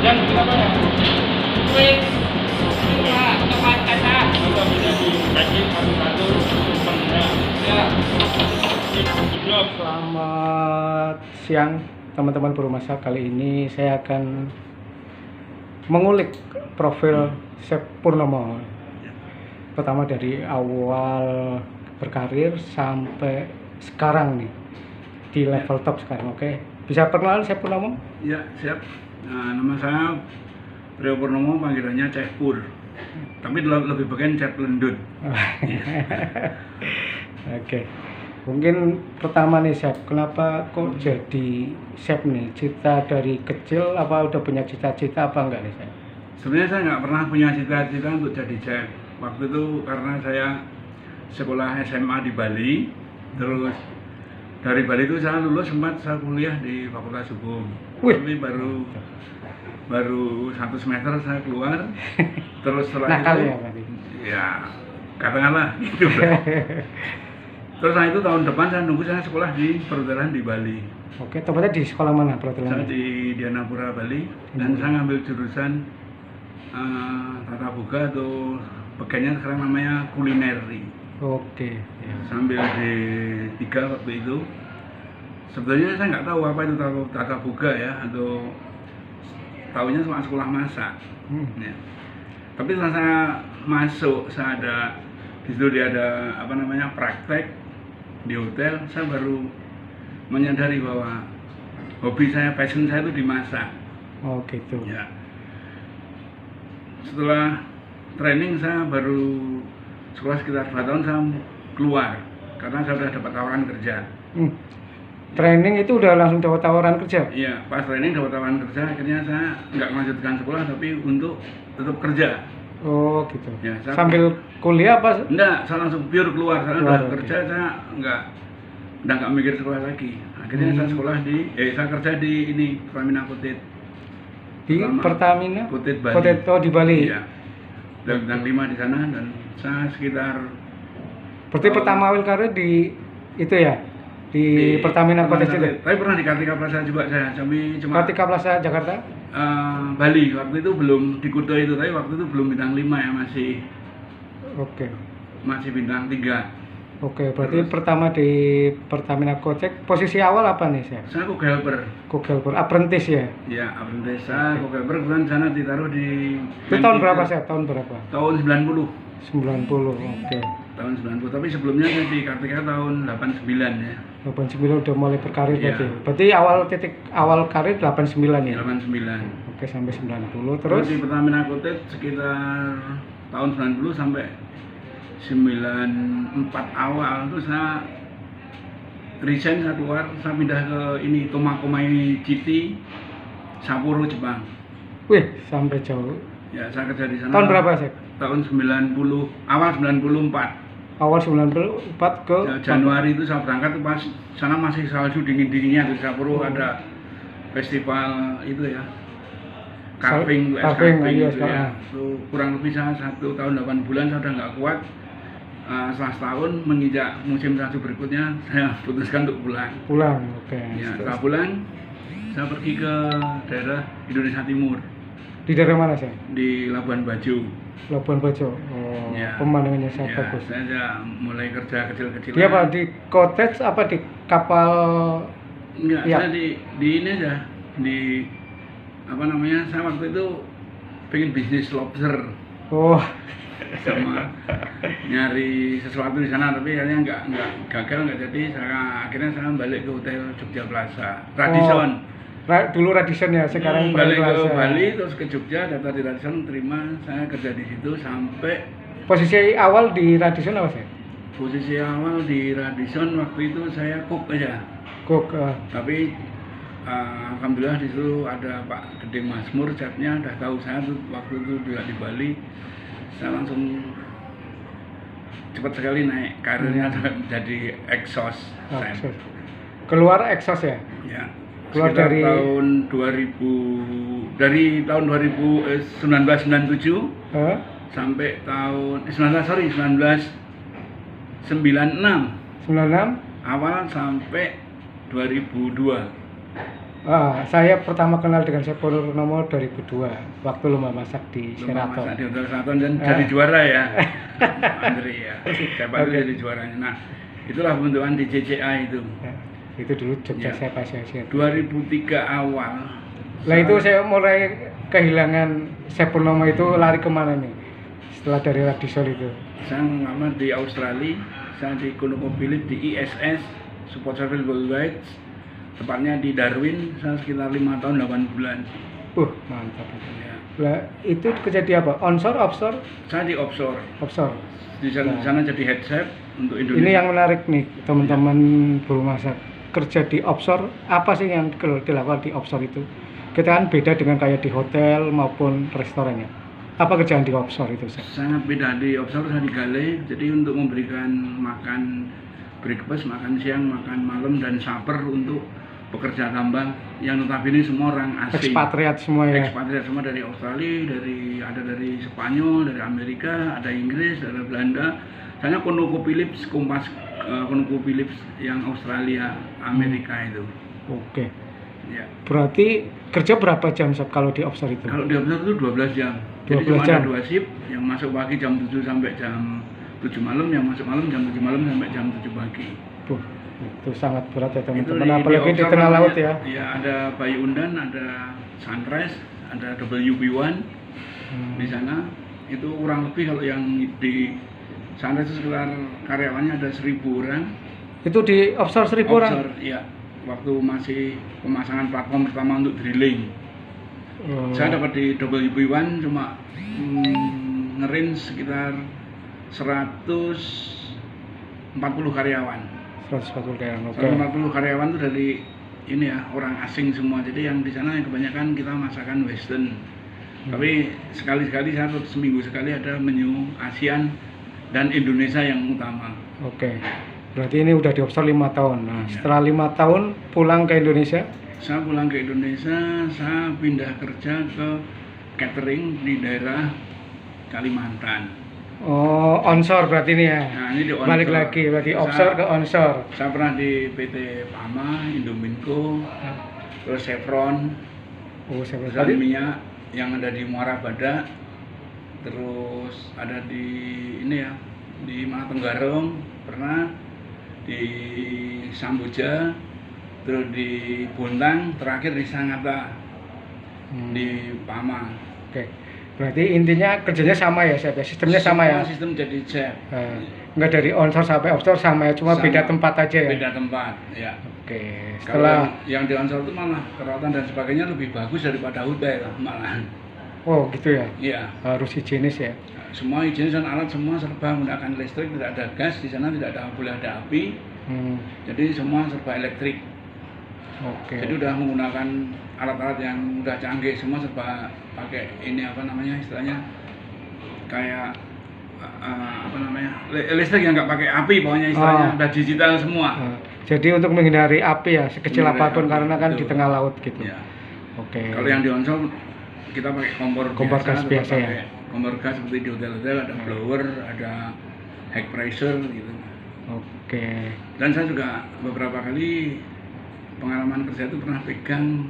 Dan kenapa ya? Wih, cuma tempat kaca. Kita bisa dikaji satu-satu temennya. Ya. Selamat siang teman-teman Purwomasa. Kali ini saya akan mengulik profil Chef Purnomo. Pertama dari awal berkarir sampai sekarang nih di level top sekarang. Oke, bisa perkenalan Chef Purnomo? Ya, siap. Nah, nama saya Priyo Purnomo, panggilannya Chef Pur. Tapi lebih bagian Chef Lendut. Oke. Mungkin pertama nih Chef, kenapa kok jadi chef nih? Cita dari kecil apa udah punya cita-cita apa enggak nih Chef? Sebenarnya saya nggak pernah punya cita-cita untuk jadi chef. Waktu itu karena saya sekolah SMA di Bali, terus dari Bali itu saya lulus sempat saya kuliah di Fakultas Hukum. Wih. Tapi baru 1 semester saya keluar. Terus setelah Nakal itu ya berarti? ya katakanlah itu. Terus setelah itu tahun depan saya nunggu saya sekolah di perhotelan di Bali. Oke, tempatnya di sekolah mana Saya perhotelan? di Dianapura Bali dan saya ngambil jurusan tata boga atau bagiannya sekarang namanya kulineri. Oke. Ya. Sambil D3 waktu itu. Sebenarnya saya nggak tahu apa itu tata boga ya, atau tahunya cuma sekolah masak. Ya. Tapi setelah saya masuk, saya ada di situ dia ada praktek di hotel, saya baru menyadari bahwa hobi saya, passion saya itu dimasak. Oh gitu. Ya. Setelah training saya baru sekolah sekitar 2 tahun saya keluar karena saya sudah dapat tawaran kerja. Training itu udah langsung dapat tawaran kerja? Iya, pas training dapat tawaran kerja, akhirnya saya nggak melanjutkan sekolah tapi untuk tetap kerja. Oh gitu. Ya, Sambil kuliah apa? Enggak, saya langsung pure keluar. Saya Keluar, udah oke. kerja, saya nggak mikir sekolah lagi. Akhirnya saya sekolah saya kerja di ini Pertamina Kutit. Di Selama Pertamina? Kutit Bali. Kutit, oh di Bali. Iya. Dan bintang 5 di sana dan saya sekitar Berarti pertama awal karir di itu ya? Di Pertamina Kutit itu? Tapi pernah di Kartika Plaza juga saya. Tapi cuma Kartika Plaza Jakarta? Bali. Waktu itu belum di Kuto itu, tapi waktu itu belum bintang 5 ya, Oke. masih bintang 3. Oke, berarti pertama di Pertamina Kocek, posisi awal apa nih Chef? Saya cook helper. Cook helper, apprentice ya? Ya, apprentice saya cook helper, kemudian sana ditaruh di Itu tahun berapa Chef? Tahun berapa? Tahun 90. 90, oke. Tahun 90, tapi sebelumnya saya di Kartika tahun 89 ya. 89 udah mulai berkarir Iya. berarti? Berarti awal karir 89 ya? 89. Oke, sampai 90, Terus terus? di Pertamina Kutit sekitar tahun 90 sampai 94 awal itu saya resign, saya keluar, saya pindah ke ini Tomakomai City, Sapporo, Jepang. Wih, sampai jauh. Ya, saya kerja di sana. Tahun berapa Chef? Tahun 90, awal 94. Awal 94 ke? Ya, Januari itu saya berangkat, pas sana masih salju dingin-dinginnya di Sapporo. Ada festival itu ya, carving, Carving, iya, gitu ya. Itu kurang lebih saya 1 tahun 8 bulan saya udah nggak kuat. Setelah setahun menginjak musim salju berikutnya, saya putuskan untuk pulang. Pulang, oke. Ya, setelah pulang saya pergi ke daerah Indonesia Timur Di daerah mana Chef? di Labuan Bajo. Labuan Bajo. Oh, Ya. pemandangannya sangat Ya, bagus. saya mulai kerja kecil-kecilan. Dia apa di cottage apa di kapal? Enggak, Iya. saya di ini aja, di saya waktu itu pengen bisnis lobster Oh, sama nyari sesuatu di sana, tapi akhirnya nggak gagal, nggak jadi. Akhirnya saya balik ke hotel Jogja Plaza Radisson. dulu Radisson ya, sekarang Balik ke Plaza. Bali terus ke Jogja, daftar di Radisson, terima, saya kerja di situ sampai Posisi awal di Radisson apa sih? posisi awal di Radisson. Waktu itu saya cook aja, Cook. tapi alhamdulillah di situ ada Pak Gede Masmur, chefnya udah tahu saya tuh waktu itu juga di Bali. Saya langsung cepat sekali naik karirnya jadi exhaust chef. Keluar exhaust ya? Ya. Keluar Sekitar dari tahun 2000, dari tahun 1997 sampai tahun 1996 96. awal sampai 2002. Saya pertama kenal dengan Chef Purnomo 2002 waktu lomba masak di Lomba Sheraton. masak di Hotel Sheraton dan jadi juara ya. Andre ya. Siapa itu jadi juaranya. Nah, itulah pembentukan di JCA itu. Ya, itu dulu Jogja Ya. Chef Association. 2003 awal. Lah itu saya mulai kehilangan Chef Purnomo itu lari kemana nih? Setelah dari Radisol itu. Saya mengamal di Australia, saya di ConocoPhillips di ISS, Support Service Worldwide, tepatnya di Darwin, saya sekitar 5 tahun 8 bulan. Mantap. Ya. Lah itu kerja di apa? Onshore, offshore? Saya di offshore, Offshore. di sana jadi head chef untuk Indonesia. Ini yang menarik nih teman-teman buru masak. Kerja di offshore, apa sih yang dilakukan di offshore itu? Kita kan beda dengan kayak di hotel maupun restorannya. Apa kerjaan di offshore itu, Chef? Sangat beda. Di offshore saya di galley, jadi untuk memberikan makan breakfast, makan siang, makan malam, dan supper untuk pekerja tambang yang notabene semua orang asing. Ekspatriat semua ya? Ekspatriat semua dari Australia, ada dari Spanyol, dari Amerika, ada Inggris, ada Belanda. Saya ConocoPhillips, ConocoPhillips yang Australia, Amerika itu. Oke. Ya. Berarti kerja berapa jam, Chef, kalau di offshore itu? Kalau di offshore itu 12 jam. Jadi 12 cuma jam. ada 2 shift, yang masuk pagi jam 7 sampai jam 7 malam, yang masuk malam jam 7 malam sampai jam 7 pagi. Itu sangat berat ya Itu teman-teman, apalagi di offshore tengah namanya, laut ya. Ya, ada Bayu Undan, ada Sunrise, ada WB1 di sana. Itu kurang lebih kalau yang di Sunrise itu sekitar karyawannya ada 1.000 orang. Itu di offshore 1.000 orang? Offshore, iya. Waktu masih pemasangan platform pertama untuk drilling. Saya dapat di WB1 cuma ngerin sekitar 140 karyawan. 140 karyawan, oke. 140 karyawan itu dari ini ya, orang asing semua. Jadi yang di sana yang kebanyakan kita masakan western. Tapi sekali-sekali saya seminggu sekali ada menu ASEAN dan Indonesia yang utama. Oke. Berarti ini udah di offshore 5 tahun. Nah, setelah 5 tahun pulang ke Indonesia? Saya pulang ke Indonesia, saya pindah kerja ke catering di daerah Kalimantan. Oh, onshore berarti ini ya? Nah, ini di onshore. Balik lagi, berarti offshore ke onshore. Saya pernah di PT Pama, Indominco, terus Chevron, Oh, saya perusahaan berarti minyak yang ada di Muara Badak, terus ada di ini ya, di mana Tenggarong, pernah di Samboja, terus di Bontang, terakhir di Sangatta, di Pama. Oke. Berarti intinya kerjanya sama ya, Chef? Sistemnya sama ya? Sistem jadi chef. Enggak dari onshore sampai offshore sama ya, cuma Sama. beda tempat aja ya? Beda tempat, ya. Oke. Kalau Setelah yang di onshore itu malah perawatan dan sebagainya lebih bagus daripada hotel malah. Oh, gitu ya? Iya. Harus higienis ya? Semua higienis dan alat semua serba menggunakan listrik, tidak ada gas di sana, tidak ada boleh ada api. Jadi semua serba elektrik. Oke. Jadi udah menggunakan alat-alat yang udah canggih, semua serba pakai ini apa namanya istilahnya kayak apa namanya listrik yang nggak pakai api, pokoknya istilahnya udah digital semua. Jadi untuk menghindari api ya sekecil Menghindari apapun api, karena kan betul. di tengah laut gitu. Ya. Oke. Kalau yang di onshore kita pakai kompor gas tetap biasa ya? pakai kompor gas seperti di hotel-hotel, ada blower, ada high pressure gitu. Oke. Dan saya juga beberapa kali pengalaman kerja itu pernah pegang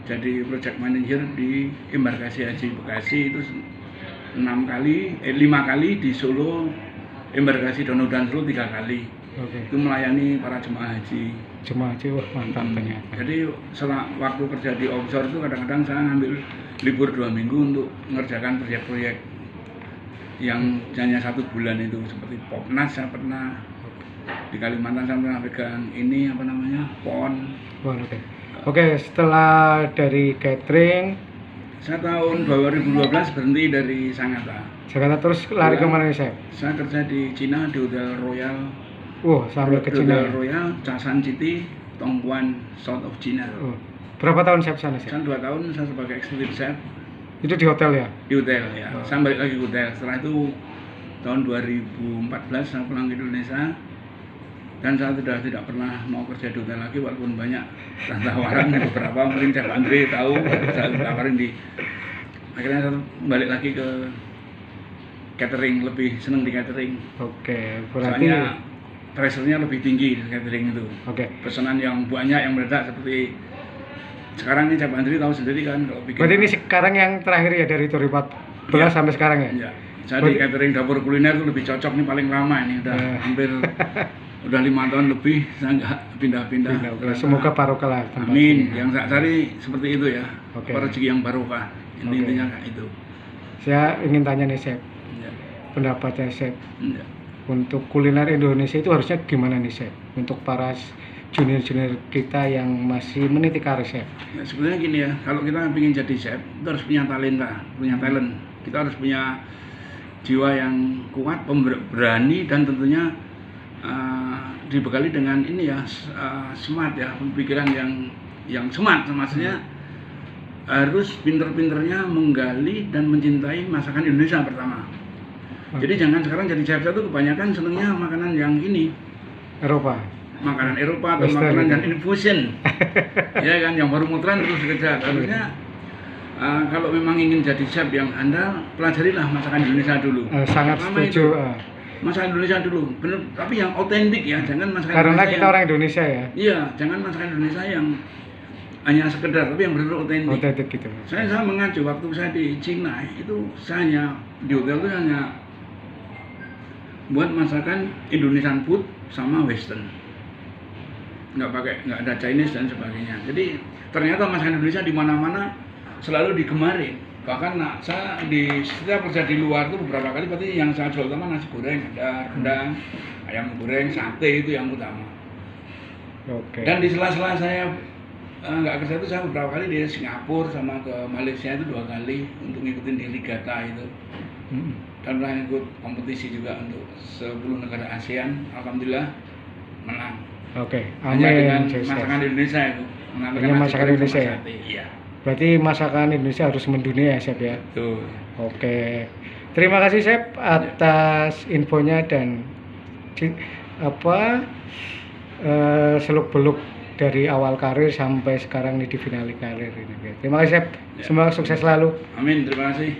jadi project manager di embarkasi haji Bekasi itu 5 kali, di Solo embarkasi Danau dan Solo 3 kali. Oke. Itu melayani para jemaah haji. Cuma aja wah mantap ternyata. Jadi setelah waktu kerja di offshore itu kadang-kadang saya ngambil libur 2 minggu untuk mengerjakan proyek-proyek yang hanya 1 bulan itu, seperti Popnas saya pernah di Kalimantan, saya pernah pegang ini apa namanya PON. Oke. Oke, setelah dari catering, Saya tahun 2012 berhenti dari Sangatta. Jakarta terus lari kemana nih, Chef? Saya kerja di Cina di Hotel Royal. Sampai ke Cina. Hotel Royal, Chasan City, Tongguan, South of China. Berapa tahun Chef sana, Chef? Saya 2 tahun saya sebagai executive chef Itu di hotel ya? di hotel ya. Saya balik lagi ke hotel. Setelah itu tahun 2014 saya pulang ke Indonesia. Dan saya sudah tidak pernah mau kerja di hotel lagi walaupun banyak tawaran beberapa, mungkin Chef Andre tahu saya tawarin di. Akhirnya saya balik lagi ke catering, lebih seneng di catering. Oke, berarti Soalnya pressure-nya lebih tinggi di catering itu. Oke. Pesanan yang banyak yang meledak seperti sekarang ini Chef Andri tahu sendiri kan kalau bikin. Berarti ini sekarang yang terakhir ya dari 2014 Iya. sampai sekarang ya? Iya. Saya di catering dapur kuliner itu lebih cocok nih, paling lama ini udah hampir udah 5 tahun lebih saya nggak pindah-pindah. Oke, semoga barokah lah tempat Amin. ini. Yang saya cari seperti itu ya. Oke. Rezeki yang barokah. Oke. Intinya kayak itu. Saya ingin tanya nih Chef, Ya. pendapatnya Chef Ya. untuk kuliner Indonesia itu harusnya gimana nih Chef? Untuk para junior-junior kita yang masih meniti karir Chef. Ya, sebenarnya gini ya, kalau kita ingin jadi chef, kita harus punya talenta, punya talent. Kita harus punya jiwa yang kuat, berani, dan tentunya dibekali dengan ini ya, smart ya, pemikiran yang smart. Maksudnya harus pinter-pinternya menggali dan mencintai masakan Indonesia pertama. Jadi jangan sekarang jadi chef itu kebanyakan senengnya makanan yang ini, Eropa. makanan Eropa atau Western makanan gitu. yang infusion, ya kan, yang baru muteran terus dikejar. Harusnya kalau memang ingin jadi chef yang andal, pelajarilah masakan Indonesia dulu. Sangat Pertama setuju. itu, masakan Indonesia dulu, bener, tapi yang otentik ya, jangan masakan Karena Indonesia kita yang, orang Indonesia ya, iya, jangan masakan Indonesia yang hanya sekedar, tapi yang benar-benar otentik. otentik gitu. Saya mengacu waktu saya di Cina itu, saya hanya di hotel itu hanya buat masakan Indonesian food sama Western, nggak ada Chinese dan sebagainya. Jadi ternyata masakan Indonesia di mana-mana selalu digemari. Bahkan saya di setiap kerja di luar itu beberapa kali, berarti yang saya jual utama nasi goreng, ada rendang, ayam goreng, sate, itu yang utama. Oke. Dan di sela-sela saya nggak kerja itu, saya beberapa kali di Singapura sama ke Malaysia itu 2 kali untuk ngikutin di Regatta itu. Dan pernah ikut kompetisi juga untuk 10 negara ASEAN, alhamdulillah menang. Oke. Hanya dengan Amin. Chef. masakan Indonesia itu. Mengamalkan Hanya nasi masakan goreng sama Indonesia ya? sate. Iya. Berarti masakan Indonesia harus mendunia ya Chef ya. Tuh. Oke. Terima kasih Chef atas infonya dan seluk-beluk dari awal karir sampai sekarang nih di finali karir ini. Terima kasih Chef. Ya. Semoga sukses selalu. Amin, terima kasih.